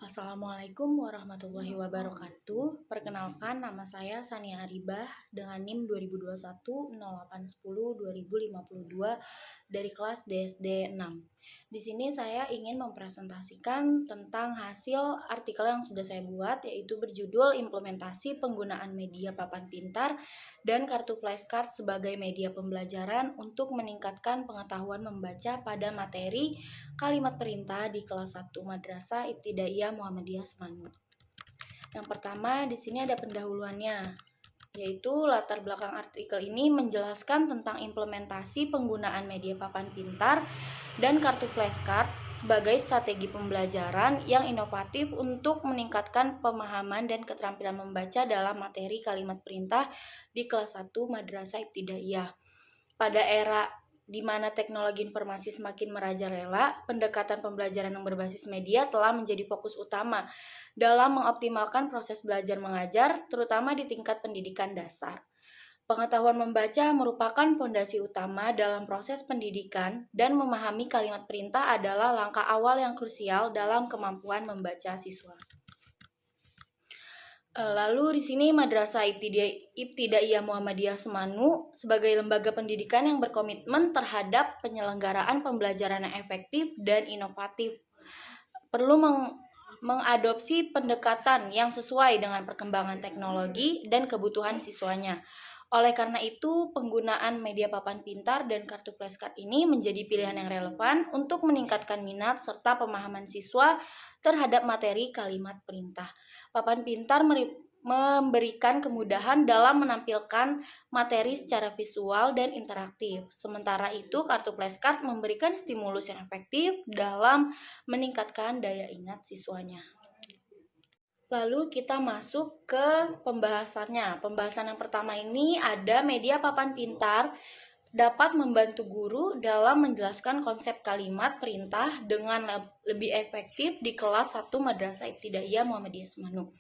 Assalamualaikum warahmatullahi wabarakatuh. Perkenalkan, nama saya Sania Aribah dengan NIM 2021-0810-2052 dari kelas DSD 6. Di sini saya ingin mempresentasikan tentang hasil artikel yang sudah saya buat, yaitu berjudul Implementasi Penggunaan Media Papan Pintar dan Kartu Flashcard sebagai Media Pembelajaran untuk Meningkatkan Pengetahuan Membaca pada Materi Kalimat Perintah di kelas 1 Madrasah Ibtidaiyah Muhammadiyah Semanu. Yang pertama, di sini ada pendahuluannya, yaitu latar belakang artikel ini menjelaskan tentang implementasi penggunaan media papan pintar dan kartu flashcard sebagai strategi pembelajaran yang inovatif untuk meningkatkan pemahaman dan keterampilan membaca dalam materi kalimat perintah di kelas 1 Madrasah Ibtidaiyah. Pada era di mana teknologi informasi semakin merajalela, pendekatan pembelajaran yang berbasis media telah menjadi fokus utama dalam mengoptimalkan proses belajar mengajar, terutama di tingkat pendidikan dasar. Pengetahuan membaca merupakan fondasi utama dalam proses pendidikan dan memahami kalimat perintah adalah langkah awal yang krusial dalam kemampuan membaca siswa. Lalu di sini Madrasah Ibtidaiyah Muhammadiyah Semanu sebagai lembaga pendidikan yang berkomitmen terhadap penyelenggaraan pembelajaran yang efektif dan inovatif perlu mengadopsi pendekatan yang sesuai dengan perkembangan teknologi dan kebutuhan siswanya. Oleh karena itu, penggunaan media papan pintar dan kartu flashcard ini menjadi pilihan yang relevan untuk meningkatkan minat serta pemahaman siswa terhadap materi kalimat perintah. Papan pintar memberikan kemudahan dalam menampilkan materi secara visual dan interaktif. Sementara itu, kartu flashcard memberikan stimulus yang efektif dalam meningkatkan daya ingat siswanya. Lalu kita masuk ke pembahasannya. Pembahasan yang pertama ini ada media papan pintar dapat membantu guru dalam menjelaskan konsep kalimat perintah dengan lebih efektif di kelas 1 Madrasah Ibtidaiyah Muhammadiyah Semanu.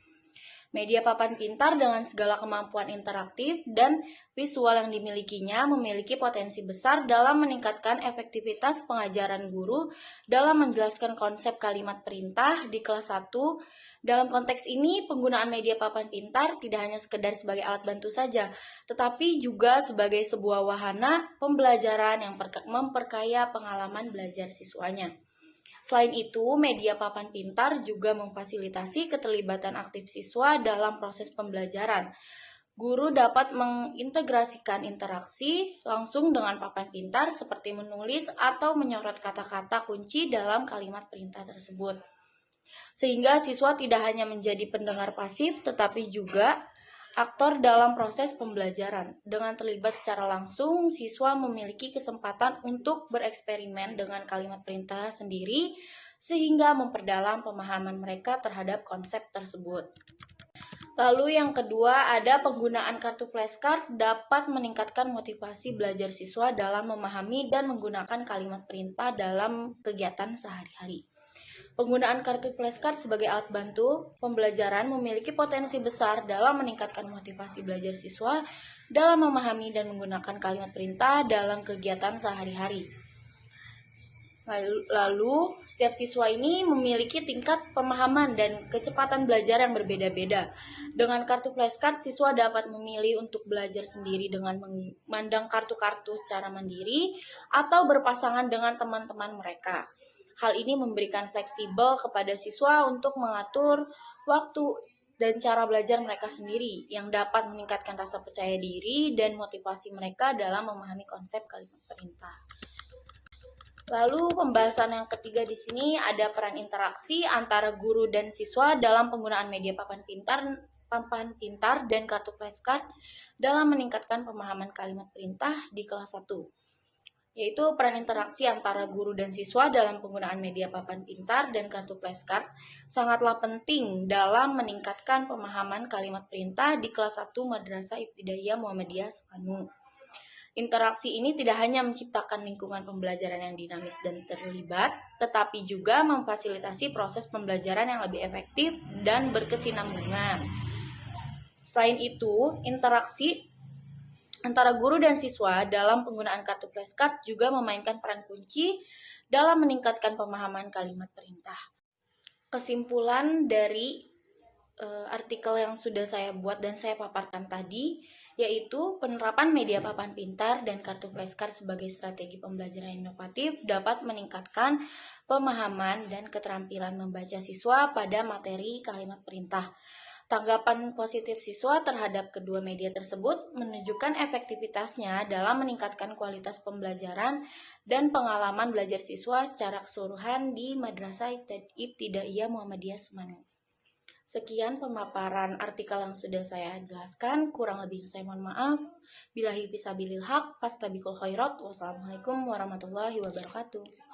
Media papan pintar dengan segala kemampuan interaktif dan visual yang dimilikinya memiliki potensi besar dalam meningkatkan efektivitas pengajaran guru dalam menjelaskan konsep kalimat perintah di kelas 1. Dalam konteks ini, penggunaan media papan pintar tidak hanya sekedar sebagai alat bantu saja, tetapi juga sebagai sebuah wahana pembelajaran yang memperkaya pengalaman belajar siswanya. Selain itu, media papan pintar juga memfasilitasi keterlibatan aktif siswa dalam proses pembelajaran. Guru dapat mengintegrasikan interaksi langsung dengan papan pintar seperti menulis atau menyorot kata-kata kunci dalam kalimat perintah tersebut. Sehingga siswa tidak hanya menjadi pendengar pasif, tetapi juga aktor dalam proses pembelajaran. Dengan terlibat secara langsung, siswa memiliki kesempatan untuk bereksperimen dengan kalimat perintah sendiri, sehingga memperdalam pemahaman mereka terhadap konsep tersebut. Lalu yang kedua, ada penggunaan kartu flashcard dapat meningkatkan motivasi belajar siswa dalam memahami dan menggunakan kalimat perintah dalam kegiatan sehari-hari. Penggunaan kartu flashcard sebagai alat bantu pembelajaran memiliki potensi besar dalam meningkatkan motivasi belajar siswa dalam memahami dan menggunakan kalimat perintah dalam kegiatan sehari-hari. Lalu, setiap siswa ini memiliki tingkat pemahaman dan kecepatan belajar yang berbeda-beda. Dengan kartu flashcard, siswa dapat memilih untuk belajar sendiri dengan memandang kartu-kartu secara mandiri atau berpasangan dengan teman-teman mereka. Hal ini memberikan fleksibel kepada siswa untuk mengatur waktu dan cara belajar mereka sendiri yang dapat meningkatkan rasa percaya diri dan motivasi mereka dalam memahami konsep kalimat perintah. Lalu pembahasan yang ketiga di sini ada peran interaksi antara guru dan siswa dalam penggunaan media papan pintar dan kartu flashcard dalam meningkatkan pemahaman kalimat perintah di kelas 1. Yaitu peran interaksi antara guru dan siswa dalam penggunaan media papan pintar dan kartu flashcard sangatlah penting dalam meningkatkan pemahaman kalimat perintah di kelas 1 Madrasah Ibtidaiyah Muhammadiyah Semanu. Interaksi ini tidak hanya menciptakan lingkungan pembelajaran yang dinamis dan terlibat, tetapi juga memfasilitasi proses pembelajaran yang lebih efektif dan berkesinambungan. Selain itu, interaksi antara guru dan siswa dalam penggunaan kartu flashcard juga memainkan peran kunci dalam meningkatkan pemahaman kalimat perintah. kesimpulan dari artikel yang sudah saya buat dan saya paparkan tadi, yaitu penerapan media papan pintar dan kartu flashcard sebagai strategi pembelajaran inovatif dapat meningkatkan pemahaman dan keterampilan membaca siswa pada materi kalimat perintah. Tanggapan positif siswa terhadap kedua media tersebut menunjukkan efektivitasnya dalam meningkatkan kualitas pembelajaran dan pengalaman belajar siswa secara keseluruhan di Madrasah Ibtidaiyah Muhammadiyah Semanuk. Sekian pemaparan artikel yang sudah saya jelaskan, kurang lebih saya mohon maaf. Billahi fisabilil haq, fastabiqul khairat. Wassalamualaikum warahmatullahi wabarakatuh.